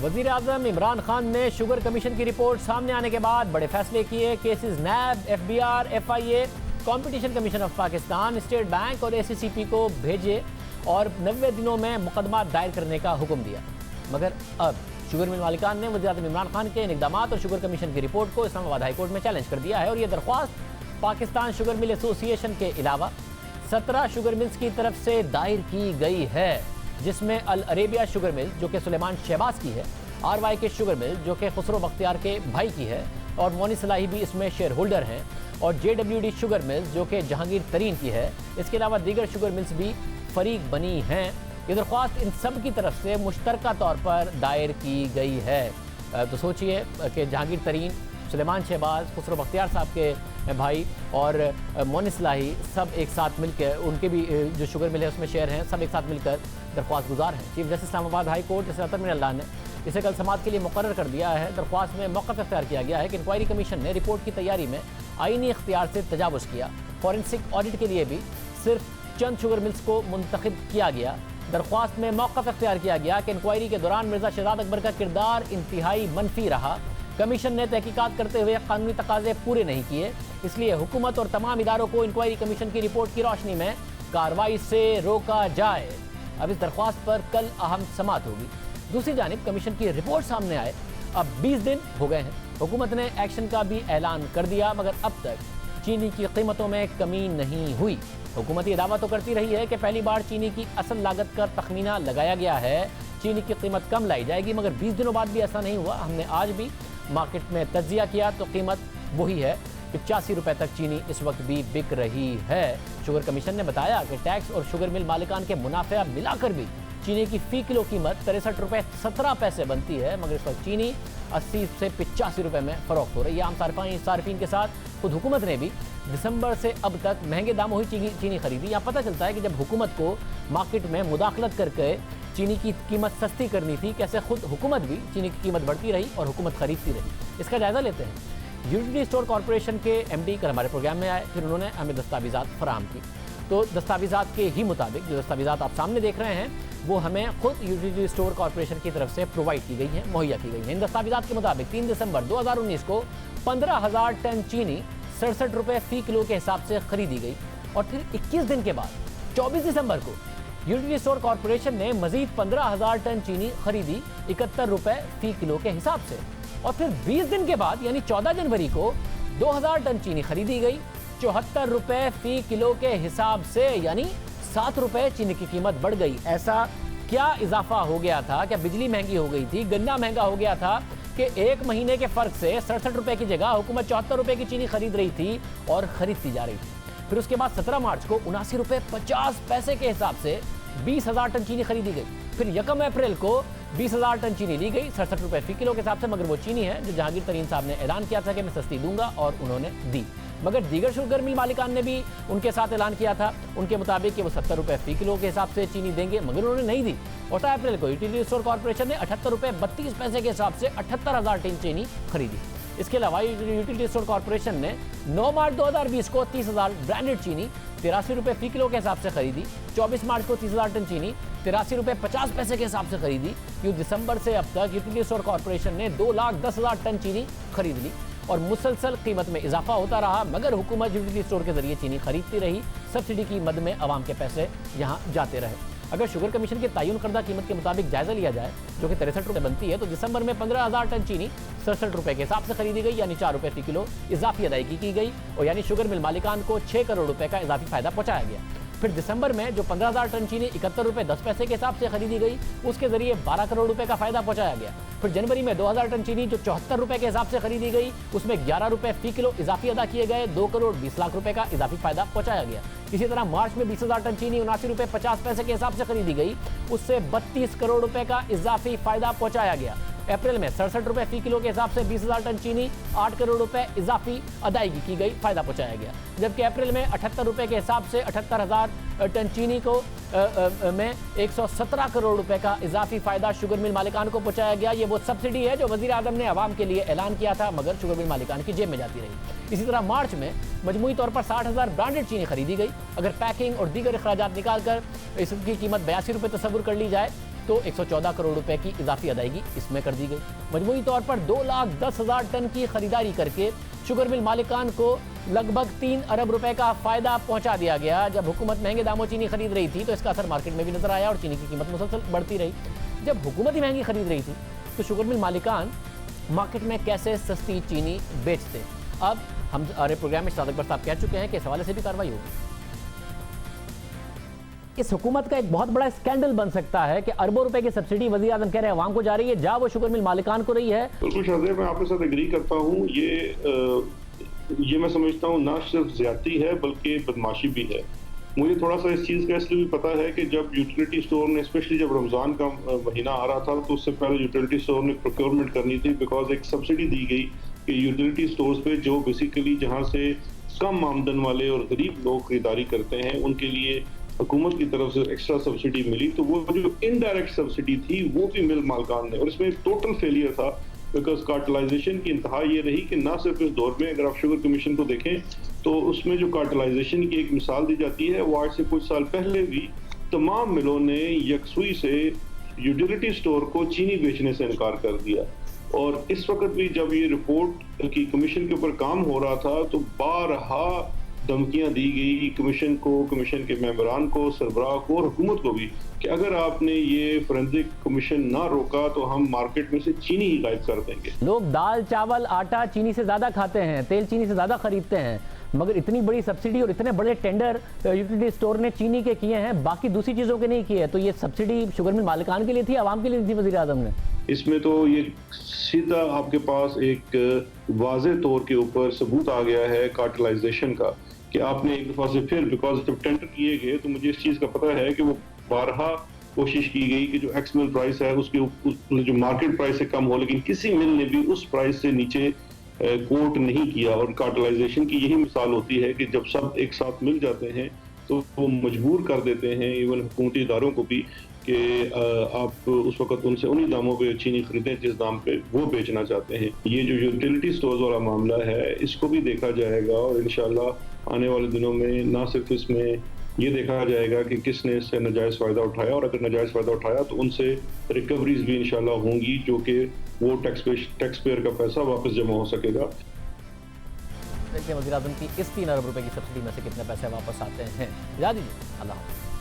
वज़ीर आज़म इमरान खान ने sugar commission की रिपोर्ट सामने आने के बाद बड़े फैसले किए। Cases NAB, FBR, FIA, Competition Commission of Pakistan, State Bank और ACCP को भेजे और 90 दिनों में मुकदमा दायर करने का हुक्म दिया। मगर अब शुगर मिल मालिकान ने वज़ीर आज़म इमरान खान के इन इक़दामात और शुगर कमीशन की रिपोर्ट को इस्लामाबाद हाई कोर्ट में चैलेंज कर दिया है और ये दरख्वास्त पाकिस्तान शुगर मिल एसोसिएशन के अलावा 17 शुगर मिल्स की तरफ से दायर की गई है, जिसमें अल अरेबिया शुगर मिल जो कि सुलेमान शहबाज की है, RYK शुगर मिल जो कि खुसरो बख्तियार के भाई की है और मोनी सलाही भी इसमें शेयर होल्डर हैं, और JWD शुगर मिल्स जो कि जहांगीर तरीन की है। इसके अलावा दीगर शुगर मिल्स भी फरीक बनी हैं। ये दरख्वास्त इन सब की तरफ से मुश्तरका तौर पर दायर की गई है। तो सोचिए कि जहांगीर तरीन, सुलेमान शहबाज, खुसरो बख्तियार साहब के भाई और मोनी सलाही सब एक साथ मिलकर, उनके भी जो शुगर मिल है उसमें शेयर हैं, सब एक साथ मिलकर दरख्वास्त गुजार हैं। Chief justice Islamabad high court justice Athar Minallah ने इसे कल समाअत के लिए मुकर्रर कर दिया है। दरख्वास्त में मौक़िफ़ इख्तियार किया गया है कि इंक्वायरी कमीशन ने रिपोर्ट की तैयारी में आईनी इख्तियार से तजावुज़ किया। फॉरेंसिक ऑडिट के लिए भी सिर्फ चंद शुगर मिल्स को मुंतखब किया गया। दरख्वास्त में मौक़िफ़ इख्तियार किया गया कि इंक्वायरी के दौरान मिर्ज़ा शहजाद अकबर का किरदार इंतहाई मनफी रहा। कमीशन ने तहकीकात करते हुए कानूनी तकाज़े पूरे नहीं किए, इसलिए हुकूमत और तमाम इदारों को इंक्वायरी कमीशन की रिपोर्ट की रोशनी में कार्रवाई से रोका जाए। अब इस दरख्वास्त पर कल अहम समाअत होगी। दूसरी जानिब कमीशन की रिपोर्ट सामने आए अब 20 दिन हो गए हैं। हुकूमत ने एक्शन का भी ऐलान कर दिया, मगर अब तक चीनी की कीमतों में कमी नहीं हुई। हुकूमत ये दावा तो करती रही है कि पहली बार चीनी की असल लागत का तखमीना लगाया गया है, चीनी की कीमत कम लाई जाएगी, मगर 20 दिनों बाद भी ऐसा नहीं हुआ। हमने आज भी मार्केट में तज्जिया किया तो कीमत वही है, 85 रुपये तक चीनी इस वक्त भी बिक रही है। शुगर कमीशन ने बताया कि टैक्स और शुगर मिल मालिकान के मुनाफा मिलाकर भी चीनी की फ़ी किलो कीमत 63 रुपये 17 पैसे बनती है, मगर इस वक्त चीनी 80 से 85 रुपये में फ़रोख्त हो रही है। आम सार्फिन के साथ खुद हुकूमत ने भी दिसंबर से अब तक महंगे दामों ही चीनी खरीदी। यहाँ पता चलता है कि जब हुकूमत को मार्केट में मुदाखलत करके चीनी की कीमत सस्ती करनी थी, कैसे खुद हुकूमत भी चीनी की कीमत बढ़ती रही और हुकूमत खरीदती रही। इसका जायज़ा लेते हैं। यूटिलिटी स्टोर कॉरपोरेशन के MD कल हमारे प्रोग्राम में आए, फिर उन्होंने हमें दस्तावेज़ात फराहम की। तो दस्तावेज़ात के ही मुताबिक जो दस्तावेज़ात आप सामने देख रहे हैं वो हमें खुद यूटिलिटी स्टोर कॉरपोरेशन की तरफ से प्रोवाइड की गई हैं, मुहैया की गई हैं। इन दस्तावेज़ात के मुताबिक 3 दिसंबर 2019 को 15,000 टन चीनी 67 रुपये फ़ी किलो के हिसाब से खरीदी गई और फिर 21 दिन के बाद 24 दिसंबर को यूटिलिटी स्टोर कॉरपोरेशन ने मजीद 15,000 टन चीनी खरीदी 71 रुपये फ़ी किलो के हिसाब से, और फिर 20 दिन के बाद यानी 14 जनवरी को 2,000 टन चीनी खरीदी गई 74 रुपये फ़ी किलो के हिसाब से, यानी 7 रुपये चीनी की कीमत बढ़ गई। ऐसा क्या इजाफा हो गया था? क्या बिजली महंगी हो गई थी? गन्ना महंगा हो गया था कि एक महीने के फ़र्क से 67 रुपये की जगह हुकूमत 74 रुपये की चीनी खरीद रही थी और ख़रीदती जा रही थी। फिर उसके बाद 17 मार्च को 79 रुपये 50 पैसे के हिसाब से 20,000 टन चीनी खरीदी गई। फिर 1 अप्रैल को 20,000 टन चीनी ली गई 67 रुपये फ़ी किलो के हिसाब से, मगर वो चीनी है जो जहांगीर तरीन साहब ने ऐलान किया था कि मैं सस्ती दूंगा और उन्होंने दी। मगर दीगर शुगर मिल मालिकान ने भी उनके साथ ऐलान किया था उनके मुताबिक कि वो 70 रुपये फ़ी किलो के हिसाब से चीनी देंगे, मगर उन्होंने नहीं दी। 8 अप्रैल को यूटिलिटी स्टोर कॉरपोरेशन ने 78 रुपये 32 पैसे के हिसाब से 78,000 टन चीनी खरीदी। इसके अलावा यूटिलिटी स्टोर कॉरपोरेशन ने 9 मार्च 2020 को 30,000 ब्रांडेड चीनी 83 रुपये फ़ी किलो के हिसाब से खरीदी। 24 मार्च को 30,000 टन चीनी 83 रुपये 50 पैसे के हिसाब से खरीदी। यूँ दिसंबर से अब तक यूटिलिटी स्टोर कॉरपोरेशन ने 2,10,000 टन चीनी खरीद ली और मुसलसल कीमत में इजाफा होता रहा, मगर हुकूमत यूटिलिटी स्टोर के जरिए चीनी खरीदती रही। सब्सिडी की मद में आवाम के पैसे यहाँ जाते रहे। अगर शुगर कमीशन की तयन करदा कीमत के मुताबिक जायज़ा लिया जाए जो कि 63 रुपये बनती है, तो दिसंबर में 15,000 टन चीनी 67 रुपये के हिसाब से खरीदी गई, यानी 4 रुपये फ़ी किलो इजाफी अदायगी की गई और यानी शुगर मिल मालिकान को 6 करोड़ रुपये का इजाफी फ़ायदा पहुँचाया गया। फिर दिसंबर में जो 15,000 टन चीनी 71 रुपये 10 पैसे के हिसाब से खरीदी गई, उसके जरिए 12 करोड़ रुपए का फायदा पहुंचाया गया। फिर जनवरी में 2,000 टन चीनी जो 74 रुपये के हिसाब से खरीदी गई, उसमें 11 रुपये फ़ी किलो इजाफी अदा किए गए, 2 करोड़ 20 लाख रुपए का इजाफी फायदा पहुंचाया गया। इसी तरह मार्च में 20,000 टन चीनी 79 रुपये 50 पैसे के हिसाब से खरीदी गई, उससे 32 करोड़ रुपए का इजाफी फायदा पहुंचाया गया। अप्रैल में 67 रुपये फ़ी किलो के हिसाब से 20,000 टन चीनी 8 करोड़ रुपए इजाफी अदायगी की गई, फायदा पहुंचाया गया। जबकि अप्रैल में 78 रुपये के हिसाब से 78,000 टन चीनी को में 117 करोड़ रुपए का इजाफी फायदा शुगर मिल मालिकान को पहुंचाया गया। ये वो सब्सिडी है जो वज़ीर आज़म ने आवाम के लिए ऐलान किया था, मगर शुगर मिल मालिकान की जेब में जाती रही। इसी तरह मार्च में मजमूई तौर पर 60,000 ब्रांडेड चीनी खरीदी गई। अगर पैकिंग और दीगर अखराजात निकाल कर इसकी कीमत 82 रुपये तस्वुर कर ली जाए तो 114 करोड़ रुपए की इजाफी अदायगी इसमें कर दी गई। मजमूई तौर पर 2,10,000 टन की खरीदारी करके शुगर मिल मालिकान को लगभग 3 अरब रुपए का फायदा पहुंचा दिया गया। जब हुकूमत महंगे दामों चीनी खरीद रही थी तो इसका असर मार्केट में भी नजर आया और चीनी की कीमत मुसलसल बढ़ती रही। जब हुकूमत ही महंगी खरीद रही थी तो शुगर मिल मालिकान मार्केट में कैसे सस्ती चीनी बेचते। अब हम हमारे प्रोग्राम में सादिक साहब कह चुके हैं कि इस हवाले से भी कार्रवाई होगी। इस हुकूमत का एक बहुत बड़ा स्कैंडल बन सकता है कि अरबों रुपए की सब्सिडी वज़ीर आज़म कह रहे हैं अवाम को जा रही है, जा वो शुगर मिल मालिकान को रही है। बिल्कुल शाहज़ेब, मैं आपके साथ एग्री करता हूँ। ये मैं समझता हूँ ना सिर्फ ज्यादती है बल्कि बदमाशी भी है। मुझे थोड़ा सा इस चीज़ का इसलिए भी पता है कि जब यूटिलिटी स्टोर ने, स्पेशली जब रमज़ान का महीना आ रहा था, तो उससे पहले यूटिलिटी स्टोर ने प्रोक्योरमेंट करनी थी, बिकॉज एक सब्सिडी दी गई कि यूटिलिटी स्टोर्स पे जो बेसिकली जहाँ से कम आमदन वाले और गरीब लोग खरीदारी करते हैं उनके लिए हुकूमत की तरफ से एक्स्ट्रा सब्सिडी मिली। तो वो जो इनडायरेक्ट सब्सिडी थी वो भी मिल मालकान ने, और इसमें टोटल फेलियर था, बिकॉज कार्टलाइजेशन की इंतहा ये रही कि ना सिर्फ इस दौर में, अगर आप शुगर कमीशन को देखें तो उसमें जो कार्टलाइजेशन की एक मिसाल दी जाती है, वो आज से कुछ साल पहले भी तमाम मिलों ने यकसुई से यूटिलिटी स्टोर को चीनी बेचने से इनकार कर दिया। और इस वक्त भी जब ये रिपोर्ट की कमीशन के ऊपर काम हो रहा था तो बारहा धमकियां दी गई कमीशन को, कमीशन के मेंबरान को, सरबराह को और हुकूमत को भी, कि अगर आपने ये फोरेंसिक कमीशन ना रोका तो हम मार्केट में से चीनी ही गायब कर देंगे। लोग दाल चावल आटा चीनी से ज्यादा खाते हैं, तेल चीनी से ज्यादा खरीदते हैं, मगर इतनी बड़ी सब्सिडी और इतने बड़े टेंडर यूटिलिटी स्टोर ने चीनी के किए हैं, बाकी दूसरी चीजों के नहीं किए। तो ये सब्सिडी शुगर मिल मालिकान के लिए थी, आवाम के लिए थी वज़ीर आज़म ने? इसमें तो ये सीधा आपके पास एक वाज़े तौर के ऊपर सबूत आ गया है कार्टलाइजेशन का, कि आपने एक दफा से फिर, बिकॉज जब टेंडर किए गए तो मुझे इस चीज़ का पता है कि वो बारहा कोशिश की गई कि जो एक्स मिल प्राइस है उसके जो मार्केट प्राइस से कम हो, लेकिन किसी मिल ने भी उस प्राइस से नीचे कोट नहीं किया। और कार्टलाइजेशन की यही मिसाल होती है कि जब सब एक साथ मिल जाते हैं तो वो मजबूर कर देते हैं इवन हुकूमती इदारों को भी कि आप उस वक्त उनसे उन्हीं दामों पे चीनी खरीदें जिस दाम पे वो बेचना चाहते हैं। ये जो यूटिलिटी स्टोर्स वाला मामला है इसको भी देखा जाएगा, और इंशाल्लाह आने वाले दिनों में ना सिर्फ इसमें ये देखा जाएगा कि किसने इससे नाजायज़ फ़ायदा उठाया, और अगर नाजायज़ फ़ायदा उठाया तो उनसे रिकवरीज भी इंशाल्लाह होंगी, जो कि वो टैक्स पेयर का पैसा वापस जमा हो सकेगा। देखते हैं वज़ीर आज़म की इस 3 अरब रुपए की सब्सिडी में से कितने पैसे वापस आते हैं। याद दीजिए। अल्लाह हाफ़िज़।